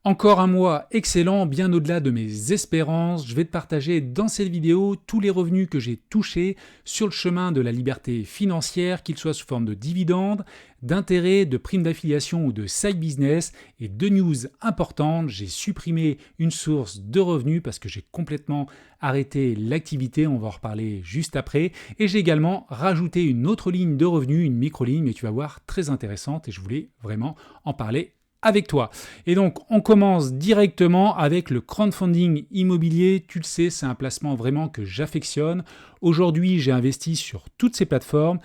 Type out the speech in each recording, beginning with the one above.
Encore un mois excellent, bien au-delà de mes espérances. Je vais te partager dans cette vidéo tous les revenus que j'ai touchés sur le chemin de la liberté financière, qu'ils soient sous forme de dividendes, d'intérêts, de primes d'affiliation ou de side business. Et deux news importantes, j'ai supprimé une source de revenus parce que j'ai complètement arrêté l'activité, on va en reparler juste après. Et j'ai également rajouté une autre ligne de revenus, une micro-ligne, mais tu vas voir, très intéressante et je voulais vraiment en parler avec toi. Et donc, on commence directement avec le crowdfunding immobilier. Tu le sais, c'est un placement vraiment que j'affectionne. Aujourd'hui, j'ai investi sur toutes ces plateformes.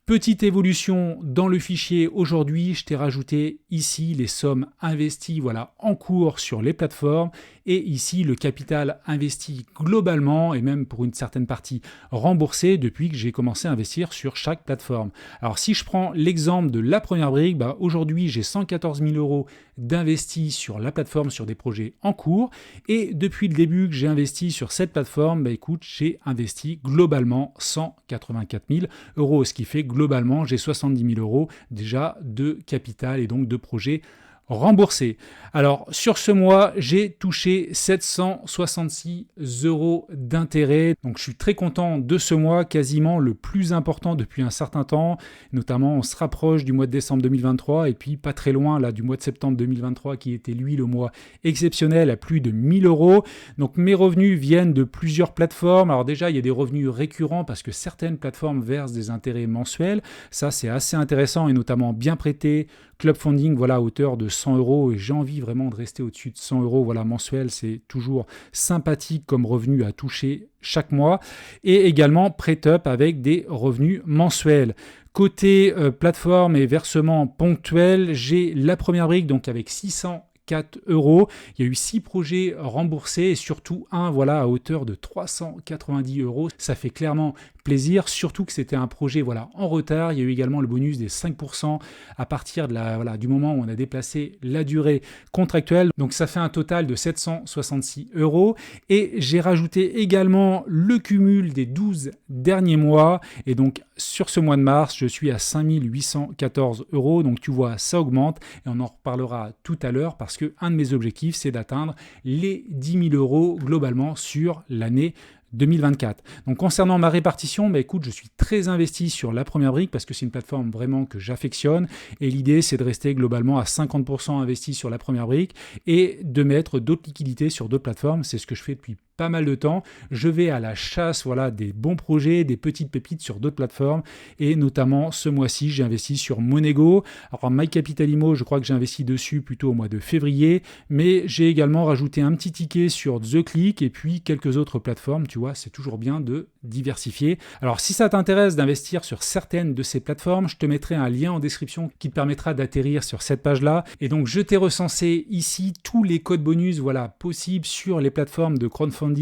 Petite évolution dans le fichier aujourd'hui, je t'ai rajouté ici les sommes investies en cours sur les plateformes et ici le capital investi globalement et même pour une certaine partie remboursé depuis que j'ai commencé à investir sur chaque plateforme. Alors si je prends l'exemple de la première brique, aujourd'hui j'ai 114 000 euros d'investis sur la plateforme sur des projets en cours et depuis le début que j'ai investi sur cette plateforme, j'ai investi globalement 184 000 euros, ce qui fait globalement, j'ai 70 000 euros déjà de capital et donc de projets remboursés. Alors, sur ce mois, j'ai touché 766 euros d'intérêt. Donc, je suis très content de ce mois, quasiment le plus important depuis un certain temps. Notamment, on se rapproche du mois de décembre 2023 et puis pas très loin là du mois de septembre 2023 qui était lui le mois exceptionnel à plus de 1000 euros. Donc, mes revenus viennent de plusieurs plateformes. Alors déjà, il y a des revenus récurrents parce que certaines plateformes versent des intérêts mensuels. Ça, c'est assez intéressant et notamment bien prêté. Club Funding, à hauteur de 100 euros et j'ai envie vraiment de rester au-dessus de 100 euros mensuel. C'est toujours sympathique comme revenu à toucher chaque mois. Et également PrêtUp avec des revenus mensuels. Côté plateforme et versement ponctuel, j'ai la première brique donc avec 604 euros. Il y a eu 6 projets remboursés et surtout un à hauteur de 390 euros. Ça fait clairement plaisir, surtout que c'était un projet en retard. Il y a eu également le bonus des 5% à partir de du moment où on a déplacé la durée contractuelle. Donc ça fait un total de 766 euros. Et j'ai rajouté également le cumul des 12 derniers mois. Et donc sur ce mois de mars, je suis à 5 814 euros. Donc tu vois, ça augmente et on en reparlera tout à l'heure parce que un de mes objectifs, c'est d'atteindre les 10 000 euros globalement sur l'année 2024. Donc concernant ma répartition, écoute, je suis très investi sur la première brique parce que c'est une plateforme vraiment que j'affectionne et l'idée c'est de rester globalement à 50% investi sur la première brique et de mettre d'autres liquidités sur d'autres plateformes. C'est ce que je fais depuis pas mal de temps. Je vais à la chasse des bons projets, des petites pépites sur d'autres plateformes et notamment ce mois-ci j'ai investi sur Monego. Alors MyCapitalImo, je crois que j'ai investi dessus plutôt au mois de février, mais j'ai également rajouté un petit ticket sur The Click et puis quelques autres plateformes. Tu vois, c'est toujours bien de diversifier. Alors si ça t'intéresse d'investir sur certaines de ces plateformes, je te mettrai un lien en description qui te permettra d'atterrir sur cette page-là. Et donc je t'ai recensé ici tous les codes bonus possibles sur les plateformes de crowdfunding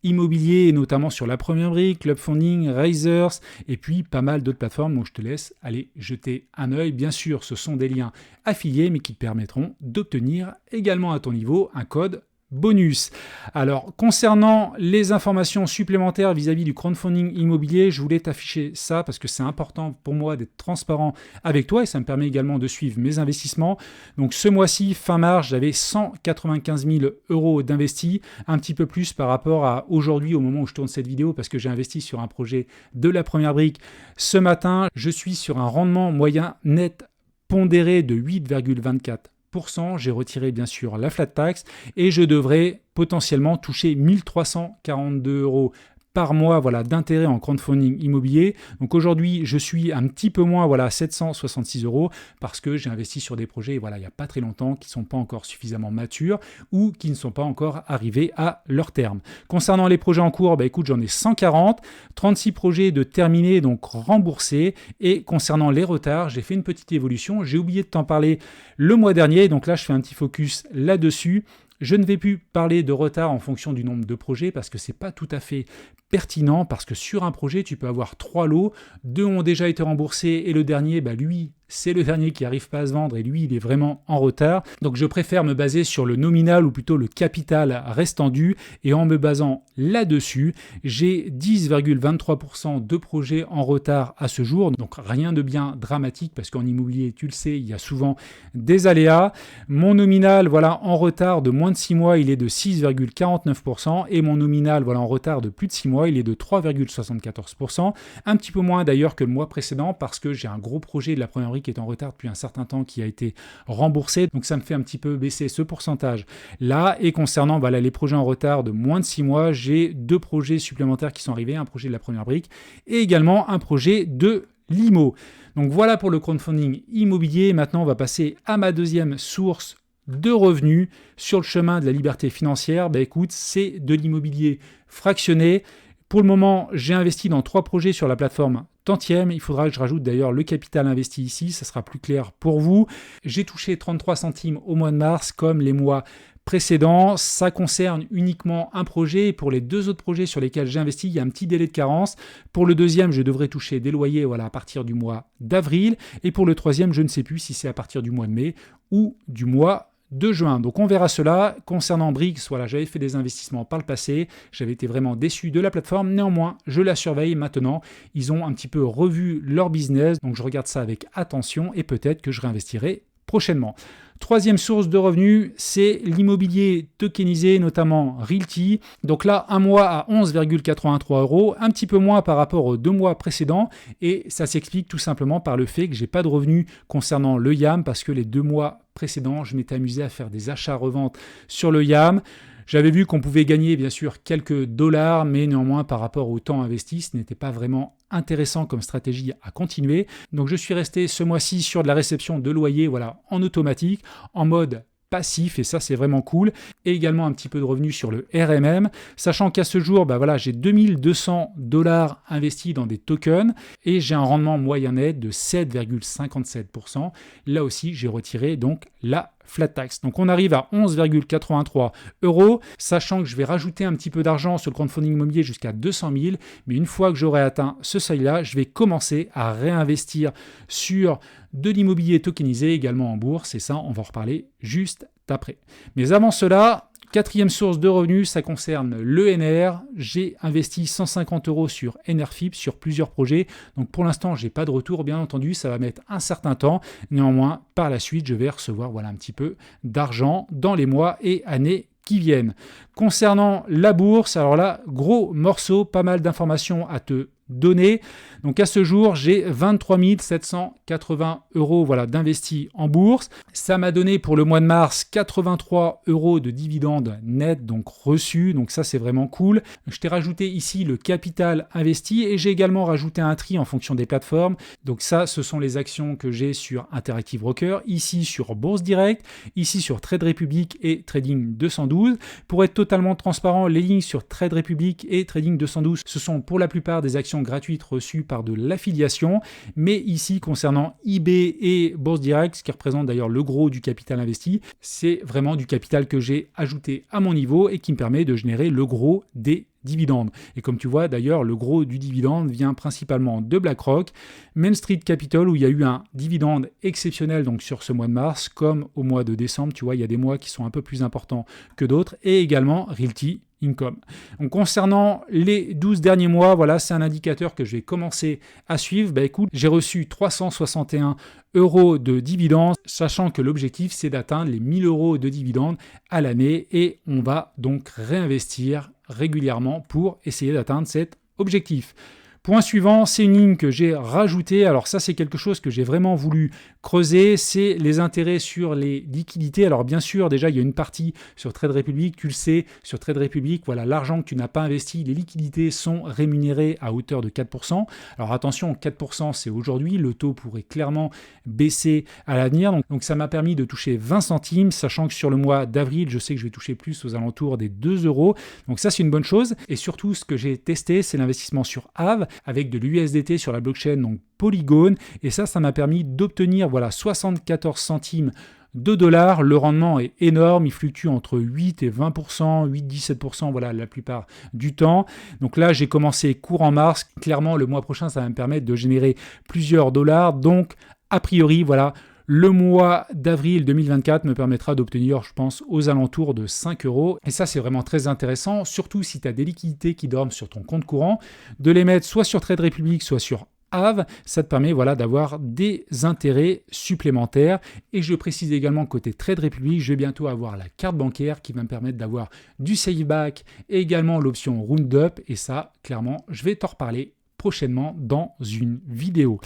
immobilier, et notamment sur la première brique, Club Funding, Raisers, et puis pas mal d'autres plateformes. Donc je te laisse aller jeter un œil. Bien sûr, ce sont des liens affiliés, mais qui te permettront d'obtenir également à ton niveau un code bonus. Alors, concernant les informations supplémentaires vis-à-vis du crowdfunding immobilier, je voulais t'afficher ça parce que c'est important pour moi d'être transparent avec toi et ça me permet également de suivre mes investissements. Donc, ce mois-ci, fin mars, j'avais 195 000 euros d'investis, un petit peu plus par rapport à aujourd'hui au moment où je tourne cette vidéo parce que j'ai investi sur un projet de la première brique. Ce matin, je suis sur un rendement moyen net pondéré de 8,24%. J'ai retiré bien sûr la flat tax et je devrais potentiellement toucher 1342 euros par mois d'intérêt en crowdfunding immobilier. Donc aujourd'hui, je suis un petit peu moins à 766 euros parce que j'ai investi sur des projets il n'y a pas très longtemps qui ne sont pas encore suffisamment matures ou qui ne sont pas encore arrivés à leur terme. Concernant les projets en cours, écoute, j'en ai 140, 36 projets de terminés, donc remboursés. Et concernant les retards, j'ai fait une petite évolution. J'ai oublié de t'en parler le mois dernier, donc là, je fais un petit focus là-dessus. Je ne vais plus parler de retard en fonction du nombre de projets parce que ce n'est pas tout à fait pertinent parce que sur un projet, tu peux avoir 3 lots, 2 ont déjà été remboursés et le dernier, lui, c'est le dernier qui n'arrive pas à se vendre et lui, il est vraiment en retard. Donc je préfère me baser sur le nominal ou plutôt le capital restant dû et en me basant là-dessus, j'ai 10,23% de projets en retard à ce jour. Donc rien de bien dramatique parce qu'en immobilier, tu le sais, il y a souvent des aléas. Mon nominal, voilà, en retard de moins de 6 mois, il est de 6,49% et mon nominal, voilà, en retard de plus de 6 mois, il est de 3,74%. Un petit peu moins d'ailleurs que le mois précédent parce que j'ai un gros projet de la première brique qui est en retard depuis un certain temps qui a été remboursé. Donc ça me fait un petit peu baisser ce pourcentage là. Et concernant voilà, les projets en retard de moins de 6 mois, j'ai 2 projets supplémentaires qui sont arrivés, un projet de la première brique et également un projet de l'IMO. Donc voilà pour le crowdfunding immobilier. Maintenant, on va passer à ma deuxième source de revenus sur le chemin de la liberté financière. Écoute, c'est de l'immobilier fractionné. Pour le moment, j'ai investi dans 3 projets sur la plateforme Tantième. Il faudra que je rajoute d'ailleurs le capital investi ici, ça sera plus clair pour vous. J'ai touché 33 centimes au mois de mars comme les mois précédents. Ça concerne uniquement un projet. Et pour les 2 autres projets sur lesquels j'ai investi, il y a un petit délai de carence. Pour le deuxième, je devrais toucher des loyers à partir du mois d'avril. Et pour le troisième, je ne sais plus si c'est à partir du mois de mai ou du mois de juin. Donc on verra cela. Concernant Brix, voilà, j'avais fait des investissements par le passé, j'avais été vraiment déçu de la plateforme, néanmoins je la surveille maintenant, ils ont un petit peu revu leur business, donc je regarde ça avec attention et peut-être que je réinvestirai prochainement. Troisième source de revenus, c'est l'immobilier tokenisé, notamment Realty. Donc là, un mois à 11,83 €, un petit peu moins par rapport aux 2 mois précédents. Et ça s'explique tout simplement par le fait que je n'ai pas de revenus concernant le YAM parce que les 2 mois précédents, je m'étais amusé à faire des achats-reventes sur le YAM. J'avais vu qu'on pouvait gagner bien sûr quelques dollars, mais néanmoins par rapport au temps investi, ce n'était pas vraiment intéressant comme stratégie à continuer. Donc je suis resté ce mois-ci sur de la réception de loyer en automatique, en mode passif, et ça c'est vraiment cool, et également un petit peu de revenus sur le RMM, sachant qu'à ce jour, j'ai 2200 $ investis dans des tokens, et j'ai un rendement moyen net de 7,57%. Là aussi, j'ai retiré donc la flat tax. Donc on arrive à 11,83 €, sachant que je vais rajouter un petit peu d'argent sur le crowdfunding immobilier jusqu'à 200 000, mais une fois que j'aurai atteint ce seuil-là, je vais commencer à réinvestir sur de l'immobilier tokenisé également en bourse, et ça, on va en reparler juste après. Mais avant cela, quatrième source de revenus, ça concerne l'ENR. J'ai investi 150 € sur NRFIP sur plusieurs projets. Donc pour l'instant, je n'ai pas de retour, bien entendu, ça va mettre un certain temps. Néanmoins, par la suite, je vais recevoir un petit peu d'argent dans les mois et années qui viennent. Concernant la bourse, alors là, gros morceau, pas mal d'informations à te donner. Donc à ce jour, j'ai 23 780 € d'investis en bourse. Ça m'a donné pour le mois de mars 83 € de dividendes nets, donc reçus. Donc ça, c'est vraiment cool. Je t'ai rajouté ici le capital investi et j'ai également rajouté un tri en fonction des plateformes. Donc ça, ce sont les actions que j'ai sur Interactive Broker, ici sur Bourse Direct, ici sur Trade Republic et Trading 212. Pour être totalement transparent, les lignes sur Trade Republic et Trading 212, ce sont pour la plupart des actions gratuites reçues par de l'affiliation. Mais ici, concernant eBay et Bourse Direct, ce qui représente d'ailleurs le gros du capital investi, c'est vraiment du capital que j'ai ajouté à mon niveau et qui me permet de générer le gros des dividendes. Et comme tu vois, d'ailleurs, le gros du dividende vient principalement de BlackRock, Main Street Capital, où il y a eu un dividende exceptionnel donc sur ce mois de mars, comme au mois de décembre. Tu vois, il y a des mois qui sont un peu plus importants que d'autres, et également Realty Income. Donc, concernant les 12 derniers mois, c'est un indicateur que je vais commencer à suivre. Écoute, j'ai reçu 361 € de dividendes, sachant que l'objectif, c'est d'atteindre les 1000 € de dividendes à l'année, et on va donc réinvestir régulièrement pour essayer d'atteindre cet objectif. Point suivant, c'est une ligne que j'ai rajoutée. Alors ça, c'est quelque chose que j'ai vraiment voulu creuser, c'est les intérêts sur les liquidités. Alors bien sûr, déjà, il y a une partie sur Trade Republic, tu le sais, sur Trade Republic, l'argent que tu n'as pas investi, les liquidités sont rémunérées à hauteur de 4%. Alors attention, 4%, c'est aujourd'hui, le taux pourrait clairement baisser à l'avenir. Donc ça m'a permis de toucher 20 centimes, sachant que sur le mois d'avril, je sais que je vais toucher plus aux alentours des 2 €. Donc ça, c'est une bonne chose. Et surtout, ce que j'ai testé, c'est l'investissement sur Aave, avec de l'USDT sur la blockchain, donc Polygon, et ça m'a permis d'obtenir 74 centimes de dollars. Le rendement est énorme, il fluctue entre 8 et 20%, 8-17% voilà, la plupart du temps. Donc là, j'ai commencé courant mars. Clairement, le mois prochain, ça va me permettre de générer plusieurs dollars. Donc, a priori, voilà, le mois d'avril 2024 me permettra d'obtenir, je pense, aux alentours de 5 euros. Et ça, c'est vraiment très intéressant, surtout si tu as des liquidités qui dorment sur ton compte courant, de les mettre soit sur Trade Republic, soit sur Aave. Ça te permet voilà, d'avoir des intérêts supplémentaires. Et je précise également que côté Trade Republic, je vais bientôt avoir la carte bancaire qui va me permettre d'avoir du Safeback et également l'option Roundup. Et ça, clairement, je vais t'en reparler prochainement dans une vidéo.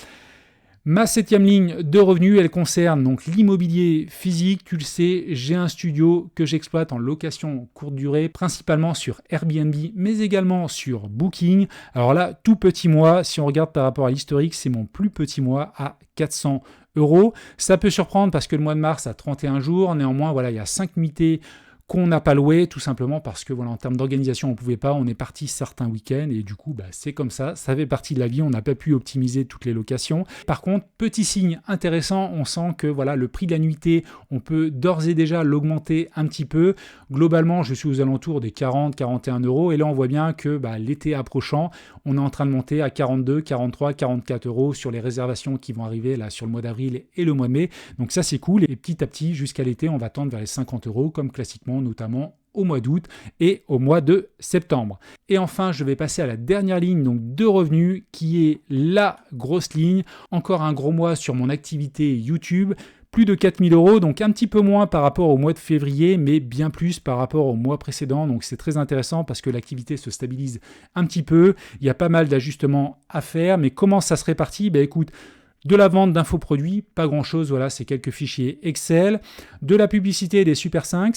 Ma 7e ligne de revenus, elle concerne donc l'immobilier physique. Tu le sais, j'ai un studio que j'exploite en location courte durée, principalement sur Airbnb, mais également sur Booking. Alors là, tout petit mois, si on regarde par rapport à l'historique, c'est mon plus petit mois à 400 euros. Ça peut surprendre parce que le mois de mars a 31 jours. Néanmoins, voilà, il y a 5 nuitées qu'on n'a pas loué, tout simplement parce que voilà, en termes d'organisation, on ne pouvait pas, on est parti certains week-ends et du coup, c'est comme ça fait partie de la vie, on n'a pas pu optimiser toutes les locations. Par contre, petit signe intéressant, on sent que voilà, le prix de la nuitée, on peut d'ores et déjà l'augmenter un petit peu. Globalement, je suis aux alentours des 40-41 euros et là, on voit bien que l'été approchant, on est en train de monter à 42, 43, 44 euros sur les réservations qui vont arriver là sur le mois d'avril et le mois de mai. Donc ça, c'est cool et petit à petit, jusqu'à l'été, on va tendre vers les 50 euros comme classiquement, notamment au mois d'août et au mois de septembre. Et enfin, je vais passer à la dernière ligne donc de revenus qui est la grosse ligne. Encore un gros mois sur mon activité YouTube. Plus de 4000 euros, donc un petit peu moins par rapport au mois de février, mais bien plus par rapport au mois précédent. Donc c'est très intéressant parce que l'activité se stabilise un petit peu. Il y a pas mal d'ajustements à faire, mais comment ça se répartit ? Écoute, de la vente d'infoproduits, pas grand-chose, voilà, c'est quelques fichiers Excel. De la publicité et des Super 5.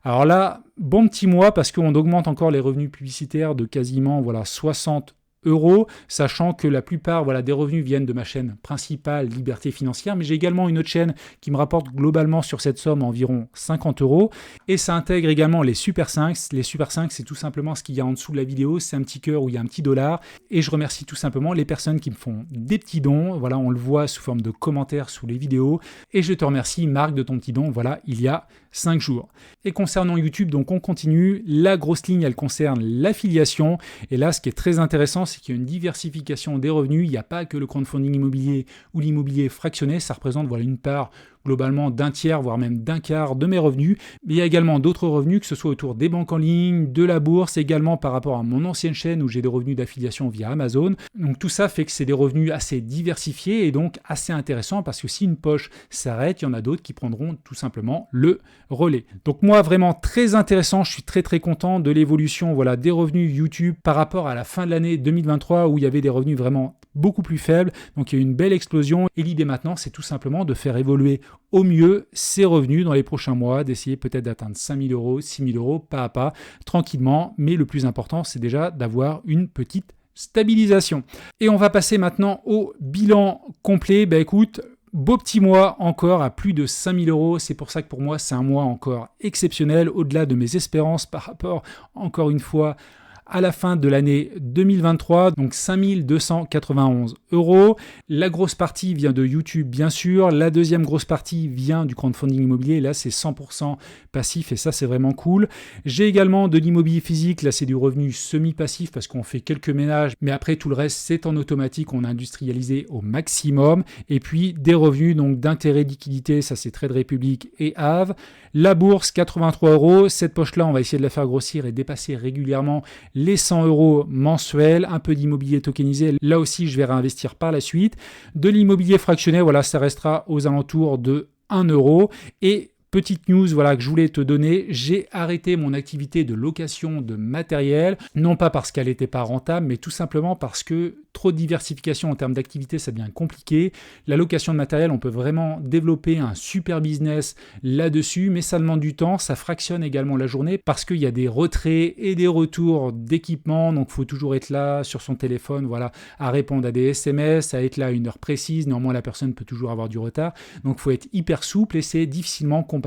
Alors là, bon petit mois parce qu'on augmente encore les revenus publicitaires de quasiment 60 euros, sachant que la plupart des revenus viennent de ma chaîne principale Liberté Financière, mais j'ai également une autre chaîne qui me rapporte globalement sur cette somme environ 50 euros, et ça intègre également les Super 5. Les Super 5, c'est tout simplement ce qu'il y a en dessous de la vidéo, c'est un petit cœur où il y a un petit dollar, et je remercie tout simplement les personnes qui me font des petits dons, voilà, on le voit sous forme de commentaires sous les vidéos, et je te remercie Marc de ton petit don, voilà, il y a 5 jours. Et concernant YouTube, donc on continue, la grosse ligne, elle concerne l'affiliation, et là, ce qui est très intéressant, c'est qu'il y a une diversification des revenus. Il n'y a pas que le crowdfunding immobilier ou l'immobilier fractionné. Ça représente une part globalement d'un tiers, voire même d'un quart de mes revenus. Mais il y a également d'autres revenus, que ce soit autour des banques en ligne, de la bourse, également par rapport à mon ancienne chaîne où j'ai des revenus d'affiliation via Amazon. Donc tout ça fait que c'est des revenus assez diversifiés et donc assez intéressants parce que si une poche s'arrête, il y en a d'autres qui prendront tout simplement le relais. Donc moi, vraiment très intéressant. Je suis très très content de l'évolution des revenus YouTube par rapport à la fin de l'année 2023 où il y avait des revenus vraiment beaucoup plus faibles. Donc il y a eu une belle explosion et l'idée maintenant, c'est tout simplement de faire évoluer au mieux ces revenus dans les prochains mois, d'essayer peut-être d'atteindre 5 000 euros, 6 000 euros, pas à pas, tranquillement. Mais le plus important, c'est déjà d'avoir une petite stabilisation. Et on va passer maintenant au bilan complet. Écoute, beau petit mois encore à plus de 5 000 euros. C'est pour ça que pour moi, c'est un mois encore exceptionnel, au-delà de mes espérances par rapport, encore une fois, à la fin de l'année 2023, donc 5 291 euros. La grosse partie vient de YouTube, bien sûr. La deuxième grosse partie vient du crowdfunding immobilier. Là, c'est 100% passif et ça, c'est vraiment cool. J'ai également de l'immobilier physique. Là, c'est du revenu semi-passif parce qu'on fait quelques ménages, mais après, tout le reste, c'est en automatique. On a industrialisé au maximum. Et puis, des revenus donc d'intérêt liquidité. Ça, c'est Trade Republic et Aave. La bourse, 83 euros. Cette poche-là, on va essayer de la faire grossir et dépasser régulièrement les 100 euros mensuels, un peu d'immobilier tokenisé, là aussi je vais réinvestir par la suite. De l'immobilier fractionné, ça restera aux alentours de 1 euro. Et petite news que je voulais te donner, j'ai arrêté mon activité de location de matériel, non pas parce qu'elle n'était pas rentable, mais tout simplement parce que trop de diversification en termes d'activité, ça devient compliqué. La location de matériel, on peut vraiment développer un super business là-dessus, mais ça demande du temps, ça fractionne également la journée parce qu'il y a des retraits et des retours d'équipement, donc il faut toujours être là sur son téléphone, à répondre à des SMS, à être là à une heure précise, néanmoins la personne peut toujours avoir du retard, donc il faut être hyper souple et c'est difficilement compatible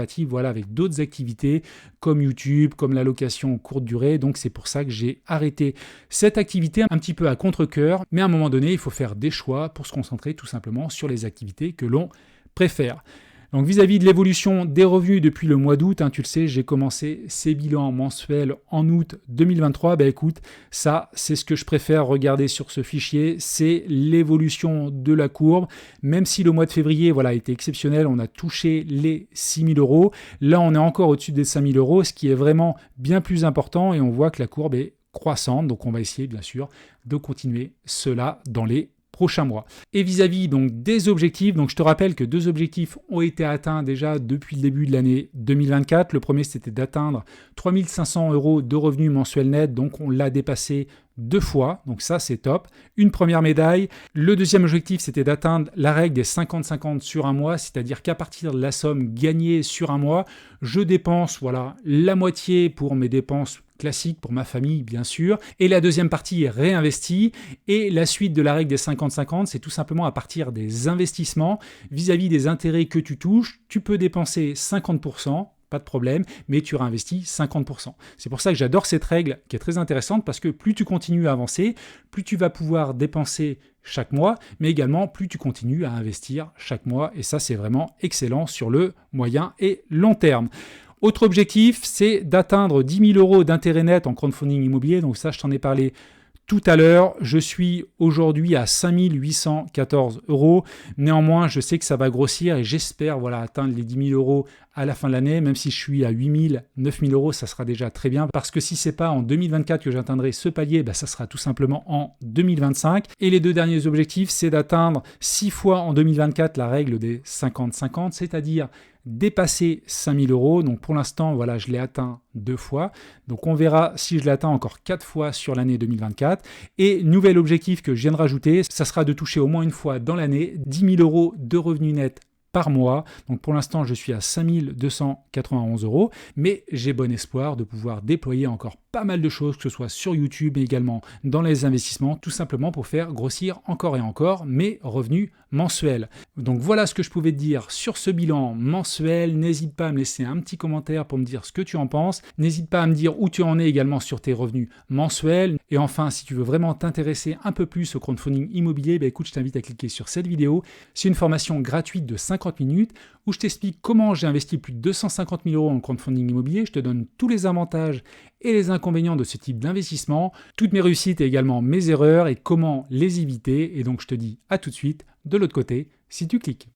avec d'autres activités comme YouTube, comme la location courte durée, donc c'est pour ça que j'ai arrêté cette activité un petit peu à contre-cœur, mais à un moment donné, il faut faire des choix pour se concentrer tout simplement sur les activités que l'on préfère. Donc vis-à-vis de l'évolution des revenus depuis le mois d'août, tu le sais, j'ai commencé ces bilans mensuels en août 2023. Écoute, ça c'est ce que je préfère regarder sur ce fichier, c'est l'évolution de la courbe. Même si le mois de février a été exceptionnel, on a touché les 6 000 euros. Là on est encore au-dessus des 5 000 euros, ce qui est vraiment bien plus important et on voit que la courbe est croissante. Donc on va essayer bien sûr de continuer cela dans les prochains mois. Et vis-à-vis donc des objectifs, donc je te rappelle que 2 objectifs ont été atteints déjà depuis le début de l'année 2024. Le premier, c'était d'atteindre 3 500 euros de revenus mensuels nets, donc on l'a dépassé 2 fois, donc ça c'est top. Une première médaille. Le deuxième objectif, c'était d'atteindre la règle des 50-50 sur un mois, c'est-à-dire qu'à partir de la somme gagnée sur un mois, je dépense la moitié pour mes dépenses classiques pour ma famille bien sûr, et la deuxième partie est réinvestie, et la suite de la règle des 50-50, c'est tout simplement à partir des investissements, vis-à-vis des intérêts que tu touches, tu peux dépenser 50%, pas de problème, mais tu réinvestis 50%. C'est pour ça que j'adore cette règle qui est très intéressante, parce que plus tu continues à avancer, plus tu vas pouvoir dépenser chaque mois, mais également plus tu continues à investir chaque mois, et ça c'est vraiment excellent sur le moyen et long terme. Autre objectif, c'est d'atteindre 10 000 euros d'intérêt net en crowdfunding immobilier. Donc ça, je t'en ai parlé tout à l'heure. Je suis aujourd'hui à 5 814 euros. Néanmoins, je sais que ça va grossir et j'espère atteindre les 10 000 euros à la fin de l'année. Même si je suis à 8 000, 9 000 euros, ça sera déjà très bien. Parce que si ce n'est pas en 2024 que j'atteindrai ce palier, ça sera tout simplement en 2025. Et les 2 derniers objectifs, c'est d'atteindre 6 fois en 2024 la règle des 50-50, c'est-à-dire dépasser 5 000 euros. Donc pour l'instant, je l'ai atteint 2 fois. Donc on verra si je l'atteins encore 4 fois sur l'année 2024. Et nouvel objectif que je viens de rajouter, ça sera de toucher au moins une fois dans l'année 10 000 euros de revenus nets par mois. Donc pour l'instant, je suis à 5 291 euros, mais j'ai bon espoir de pouvoir déployer encore pas mal de choses, que ce soit sur YouTube, mais également dans les investissements, tout simplement pour faire grossir encore et encore mes revenus mensuels. Donc voilà ce que je pouvais te dire sur ce bilan mensuel. N'hésite pas à me laisser un petit commentaire pour me dire ce que tu en penses. N'hésite pas à me dire où tu en es également sur tes revenus mensuels. Et enfin, si tu veux vraiment t'intéresser un peu plus au crowdfunding immobilier, écoute, je t'invite à cliquer sur cette vidéo. C'est une formation gratuite de 50 minutes où je t'explique comment j'ai investi plus de 250 000 euros en crowdfunding immobilier. Je te donne tous les avantages et les inconvénients de ce type d'investissement, toutes mes réussites et également mes erreurs et comment les éviter. Et donc je te dis à tout de suite de l'autre côté si tu cliques.